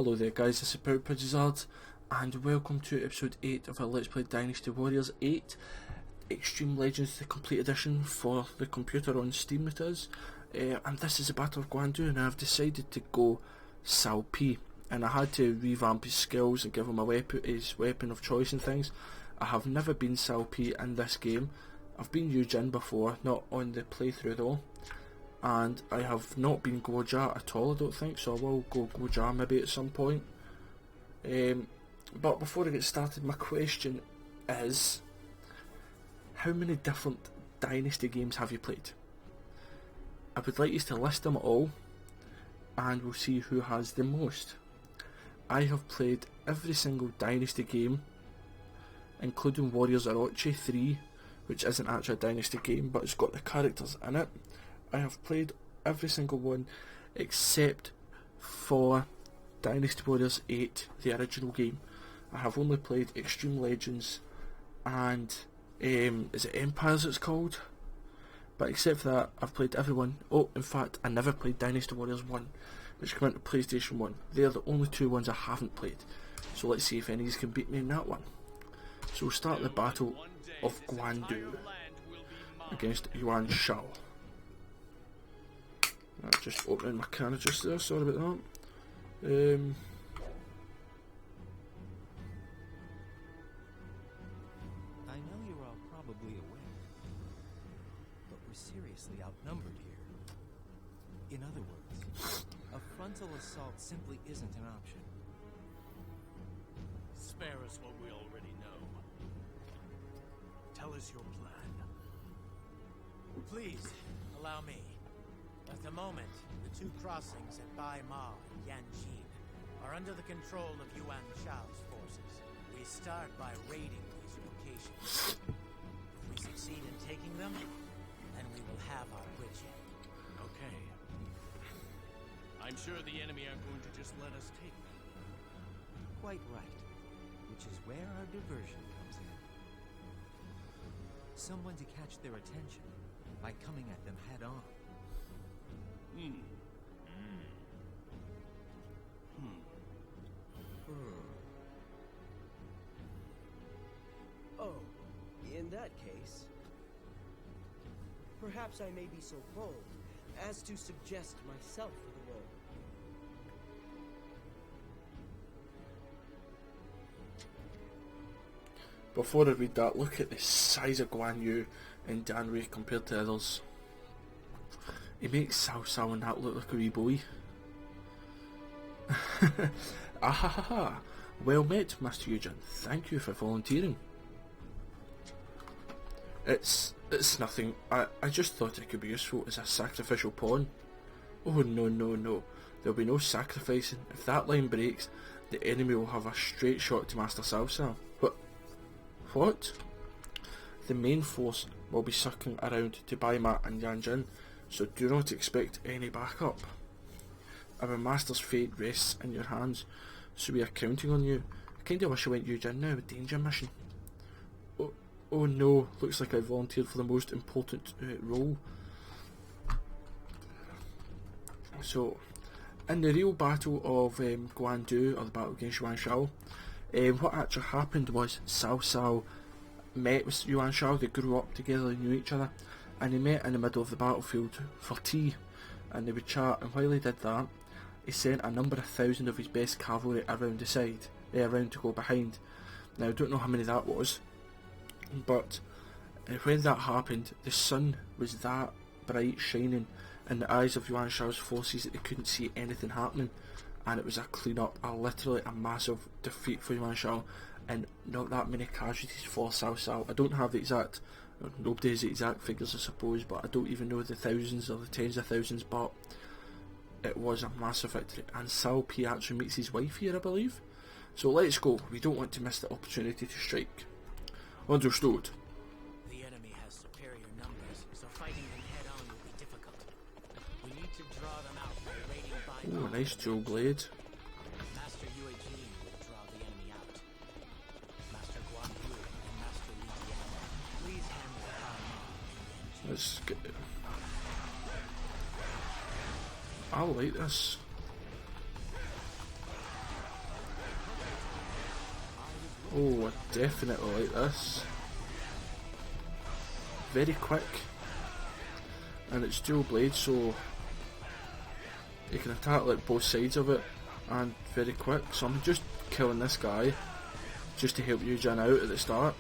Hello there guys, this is ProudPidgezard and welcome to episode 8 of our Let's Play Dynasty Warriors 8 Extreme Legends the Complete Edition for the computer on Steam it is. And this is the Battle of Guan, and I've decided to go Cao Pi, and I had to revamp his skills and give him his weapon of choice and things. I have never been Cao Pi in this game. I've been Yu Jin before, not on the playthrough though. And I have not been Guojia at all, I don't think, so I will go Guojia maybe at some point. But before I get started, my question is, how many different Dynasty games have you played? I would like you to list them all, and we'll see who has the most. I have played every single Dynasty game, including Warriors Orochi 3, which isn't actually a Dynasty game, but it's got the characters in it. I have played every single one except for Dynasty Warriors 8, the original game. I have only played Extreme Legends and is it Empires it's called? But except for that, I've played everyone. Oh, in fact, I never played Dynasty Warriors 1, which came out to PlayStation 1. They're the only two ones I haven't played. So let's see if any of these can beat me in that one. So we'll start the Battle of Guan against Yuan Shao. Just opening my can just there, sorry about that. I know you're all probably aware, but we're seriously outnumbered here. In other words, a frontal assault simply isn't an option. Spare us what we already know. Tell us your plan. Please, allow me. At the moment, the two crossings at Bai Ma and Yanjin are under the control of Yuan Shao's forces. We start by raiding these locations. If we succeed in taking them, then we will have our bridgehead. Okay. I'm sure the enemy aren't going to just let us take them. Quite right. Which is where our diversion comes in. Someone to catch their attention by coming at them head on. Oh, in that case, perhaps I may be so bold as to suggest myself for the role. Before I read that, look at the size of Guan Yu and Dan Wei compared to others. He makes Cao and that look like a wee boy. Ahahaha! Well met, Master Yu Jin. Thank you for volunteering. It's nothing. I just thought it could be useful as a sacrificial pawn. Oh no. There'll be no sacrificing. If that line breaks, the enemy will have a straight shot to Master Cao. What? The main force will be circling around to Bai Ma and Yanjin, so do not expect any backup. Our master's fate rests in your hands, so we are counting on you. I kinda wish I went Yu Jin now, a danger mission. Oh no, looks like I volunteered for the most important role. So, in the real battle of Guan Du, or the battle against Yuan Shao, what actually happened was Cao met with Yuan Shao. They grew up together, they knew each other, and they met in the middle of the battlefield for tea, and they would chat, and while he did that, he sent a number of thousand of his best cavalry around the side, around to go behind. Now I don't know how many that was, but when that happened, the sun was that bright, shining in the eyes of Yuan Shao's forces that they couldn't see anything happening, and it was a clean-up, literally a massive defeat for Yuan Shao, and not that many casualties for Cao. I don't have the exact, nobody has the exact figures I suppose, but I don't even know the thousands or the tens of thousands, but it was a massive victory, and Cao Pi actually meets his wife here, I believe. So let's go, we don't want to miss the opportunity to strike. Understood. The enemy has superior numbers, so fighting them head on will be difficult. We need to draw them out by raiding Bai Ma. Oh, nice dual blade. Master Yue Jin will draw the enemy out. Master Guan Yu and Master Li Jian, please handle Bai Ma and Yanjin. Let's get it. I like this. Oh, I definitely like this. Very quick. And it's dual blade, so you can attack like both sides of it, and very quick. So I'm just killing this guy just to help you Jan out at the start.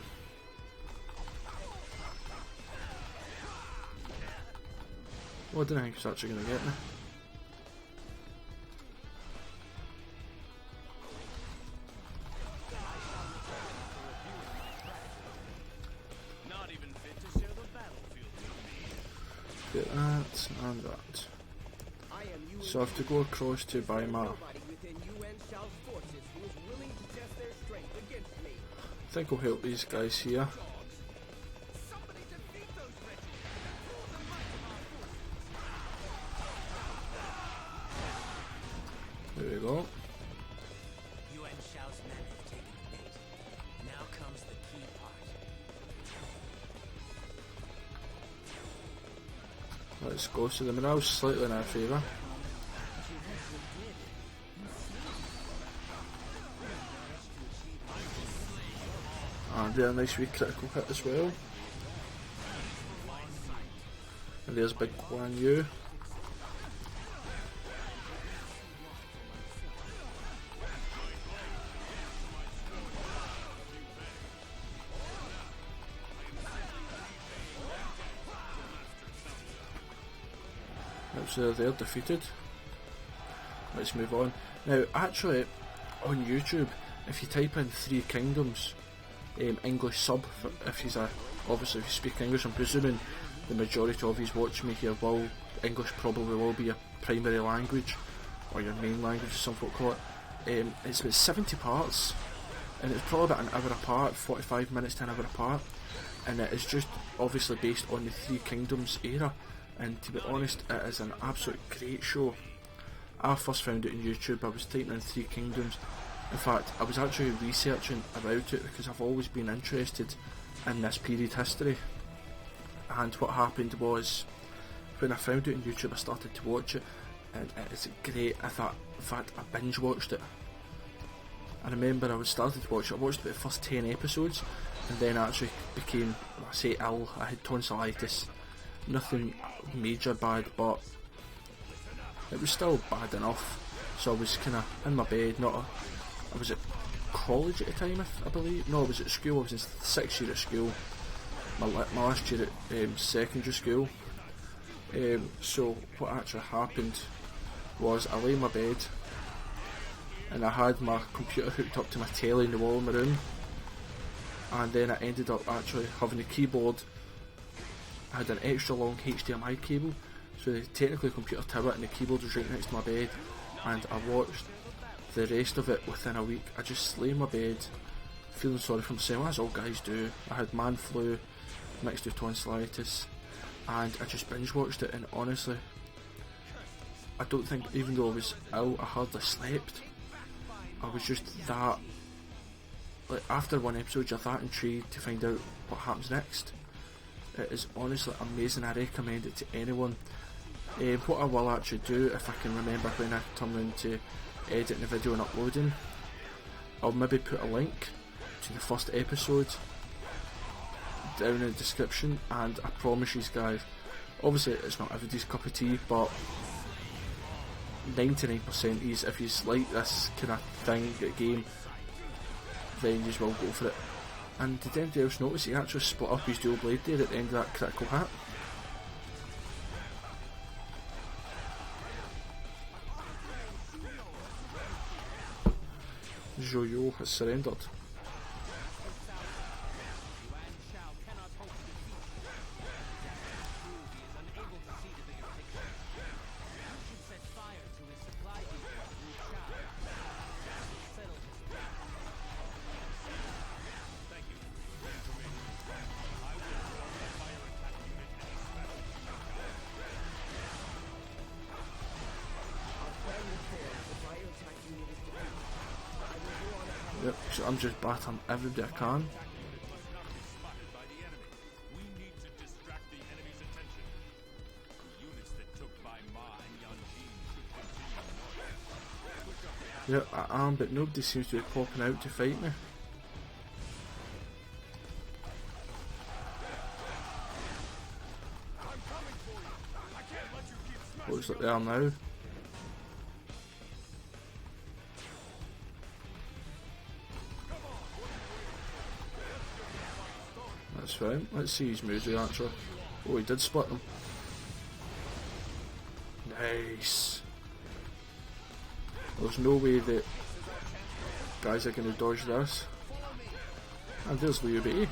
Well, I didn't think he was actually going to get me. Get that and that. So I have to go across to buy my. I think I'll help these guys here. There we go. Yuan Shao's men have taken the bait. Now comes the key part. Let's go. So the morale's slightly in our favour. And there, a nice wee critical hit as well. And there's big Guan Yu. So they're defeated. Let's move on. Now, actually, on YouTube, if you type in 3 Kingdoms, English sub, if he's obviously if you speak English, I'm presuming the majority of you watching me here English probably will be your primary language, or your main language as some folk call it. It's about 70 parts, and it's probably about an hour apart, 45 minutes to an hour apart, and it is just obviously based on the 3 Kingdoms era. And to be honest, it is an absolute great show. I first found it on YouTube. I was typing in 3 Kingdoms. In fact, I was actually researching about it because I've always been interested in this period history. And what happened was, when I found it on YouTube, I started to watch it, and it's great. I thought, in fact, I binge watched it. I remember I started to watch it. I watched about the first 10 episodes, and then I actually became, I say ill. I had tonsillitis. Nothing major bad, but it was still bad enough. So I was kind of in my bed, I was at college at the time, I believe. No, I was at school. I was in 6th year at school. My last year at secondary school. So what actually happened was I lay in my bed, and I had my computer hooked up to my telly in the wall in my room, and then I ended up actually having the keyboard. I had an extra long HDMI cable, so technically the computer tower and the keyboard was right next to my bed, and I watched the rest of it within a week. I just lay in my bed, feeling sorry for myself, as all guys do. I had man flu mixed with tonsillitis, and I just binge watched it, and honestly, I don't think, even though I was ill, I hardly slept. I was just that, like, after one episode you're that intrigued to find out what happens next. It is honestly amazing. I recommend it to anyone. What I will actually do, if I can remember when I turn around to editing the video and uploading, I'll maybe put a link to the first episode down in the description, and I promise you guys, obviously it's not everybody's cup of tea, but 99% is, if you like this kind of thing, the game, then you will go for it. And did anybody else notice he actually split up his dual blade there at the end of that critical hit? Joyo has surrendered. Yep, so I'm just battering everybody I can. Yep, I am, but nobody seems to be popping out to fight me. Looks like they are now. That's fine. Let's see his moves actually. Oh, he did split them. Nice. There's no way that guys are going to dodge this. And there's Liu Bei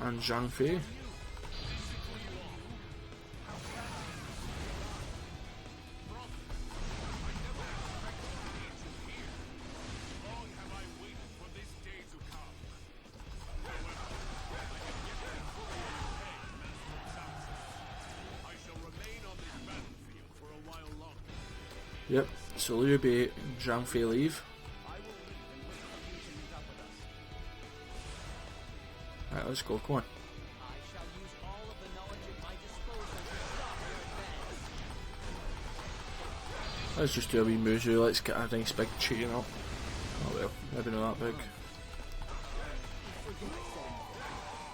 and Zhang Fei. Yep, so Liu Bei and Zhang Fei leave. Right, let's go, come on. Let's just do a wee Muzu, let's get a nice big chain up. Oh well, maybe not that big.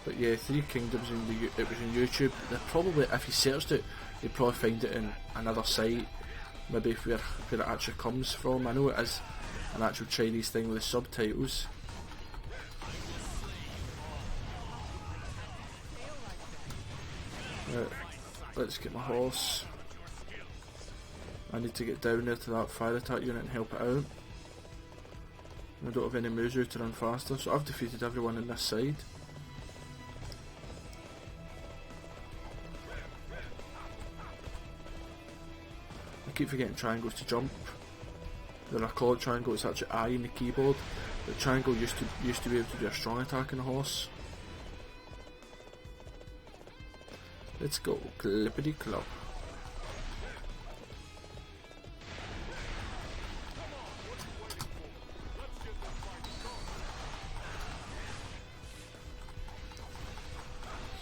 But yeah, Three Kingdoms, it was on YouTube. They're probably, if you searched it, you'd probably find it in another site. Maybe where it actually comes from. I know it is an actual Chinese thing with subtitles. Right, let's get my horse. I need to get down there to that fire attack unit and help it out. I don't have any Muzu to run faster, so I've defeated everyone on this side. I keep forgetting triangles to jump. When I call it triangle, it's actually I in the keyboard. The triangle used to be able to do a strong attack on a horse. Let's go, clippity clop.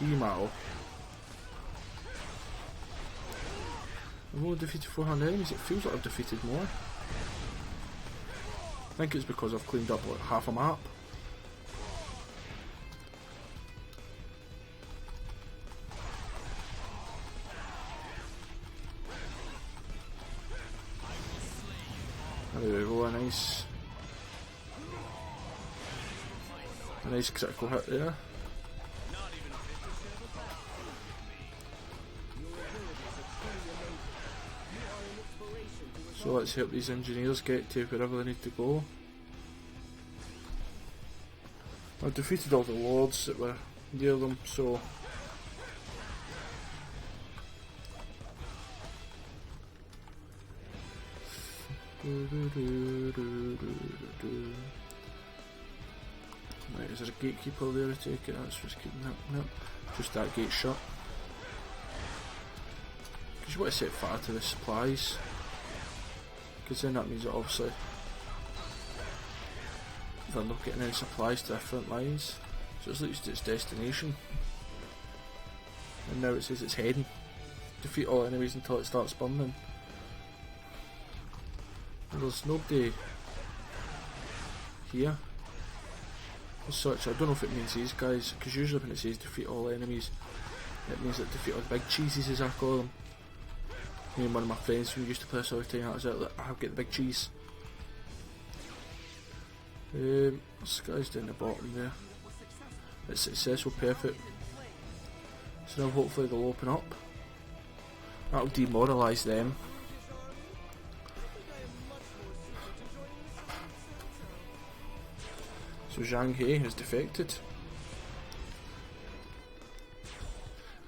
Himao. I've only defeated 400 enemies, it feels like I've defeated more. I think it's because I've cleaned up like half a map. There we go, a nice critical hit there. So let's help these engineers get to wherever they need to go. I've defeated all the lords that were near them, so right, is there a gatekeeper there to take it? That's just keeping that. No, just that gate shut. Because you want to set fire to the supplies. Because then that means that obviously they're not getting any supplies to different lines. So it's reached its destination. And now it says it's heading. Defeat all enemies until it starts burning. And there's nobody here as such. I don't know if it means these guys, because usually when it says defeat all enemies, it means that defeat all the big cheeses, as I call them. Me and one of my friends who used to play this all the time, that was out, I'll get the big cheese. This guy's down the bottom there. It's successful, perfect. So now hopefully they'll open up. That'll demoralise them. So Zhang He has defected.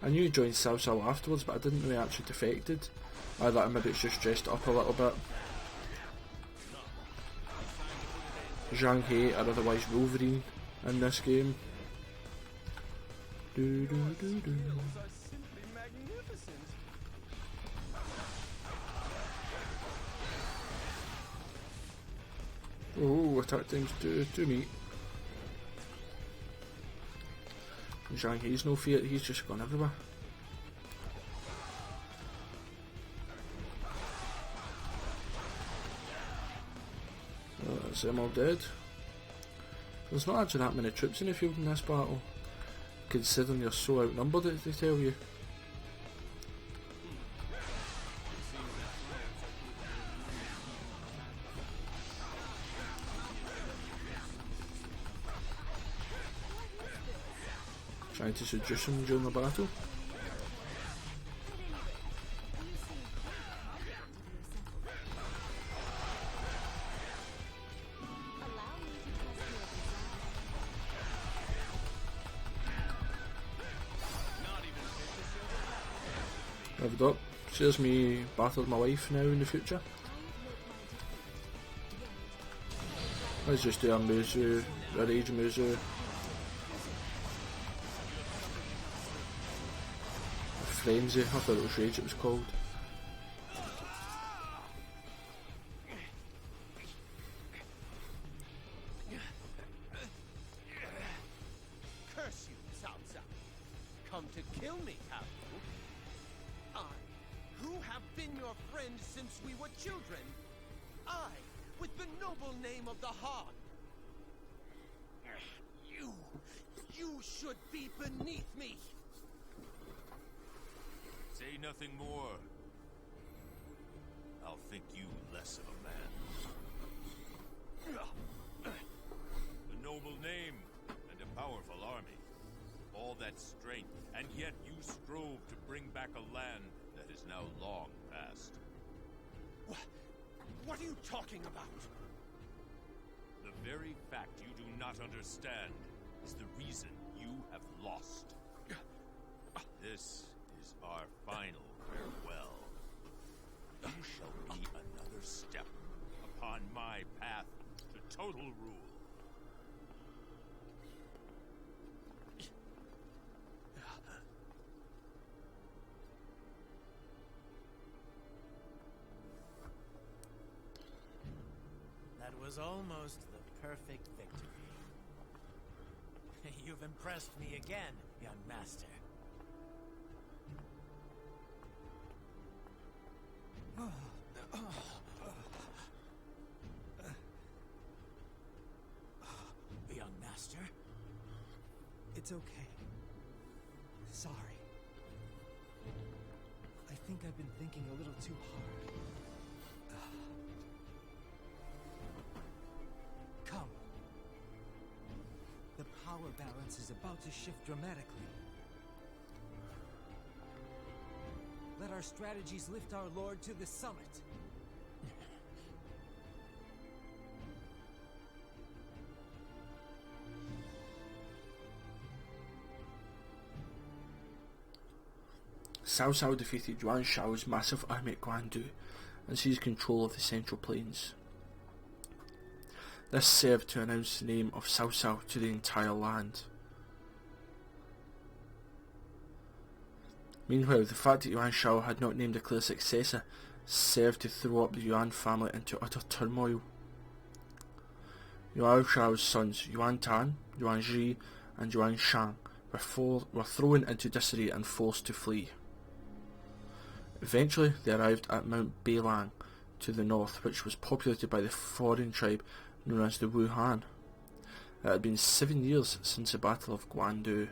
I knew he joined Cao Cao afterwards, but I didn't know he actually defected. I thought maybe it's just dressed up a little bit. Zhang He, or otherwise Wolverine, in this game. Oh, attack times 2 meet. Zhang He's no fear, he's just gone everywhere. That's them all dead. There's not actually that many troops in the field in this battle, considering you're so outnumbered, they tell you. trying to seduce him during the battle. Leveled up. Saves me battled my wife now in the future. Let's just do a Muzu, a Rage Muzu. Frenzy, I thought it was Rage it was called. Curse you, Cao Cao. Come to kill me, have you? I, who have been your friend since we were children. I, with the noble name of the Han. You should be beneath me. Say nothing more. I'll think you less of a man. A noble name and a powerful army. All that strength, and yet you strove to bring back a land that is now long past. What are you talking about? The very fact you do not understand is the reason you have lost. This is our final farewell. You shall be another step upon my path to total rule. That was almost the perfect victory. You've impressed me again, young master. Young master? It's okay. Sorry. I think I've been thinking a little too hard. Come. The power balance is about to shift dramatically. Let our strategies lift our lord to the summit. Cao Cao defeated Yuan Shao's massive army at Guan and seized control of the Central Plains. This served to announce the name of Cao Cao to the entire land. Meanwhile, the fact that Yuan Shao had not named a clear successor served to throw up the Yuan family into utter turmoil. Yuan Shao's sons Yuan Tan, Yuan Ji and Yuan Shang were thrown into disarray and forced to flee. Eventually they arrived at Mount Beilang to the north, which was populated by the foreign tribe known as the Wuhan. It had been 7 years since the Battle of Guan.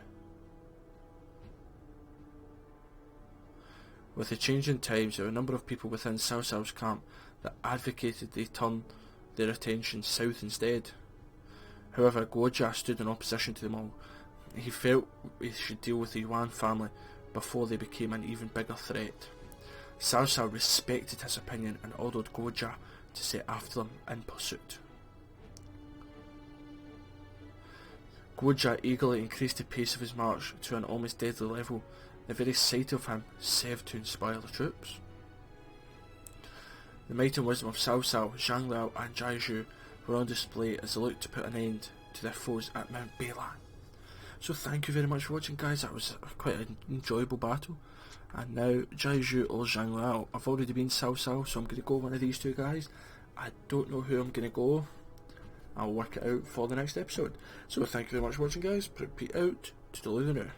With the change in times, there were a number of people within Cao Cao's camp that advocated they turn their attention south instead. However, Guojia stood in opposition to them all. He felt he should deal with the Yuan family before they became an even bigger threat. Cao Cao respected his opinion and ordered Guojia to set after them in pursuit. Guojia eagerly increased the pace of his march to an almost deadly level. The very sight of him served to inspire the troops. The might and wisdom of Cao Cao, Zhang Liao and Jai Zhu were on display as they looked to put an end to their foes at Mount Beilang. So thank you very much for watching, guys. That was quite an enjoyable battle. And now Jai Zhu or Zhang Liao. I've already been Cao Cao, so I'm going to go one of these two guys. I don't know who I'm going to go. I'll work it out for the next episode. So thank you very much for watching, guys. ProudPidgezard out. Toodaloo now.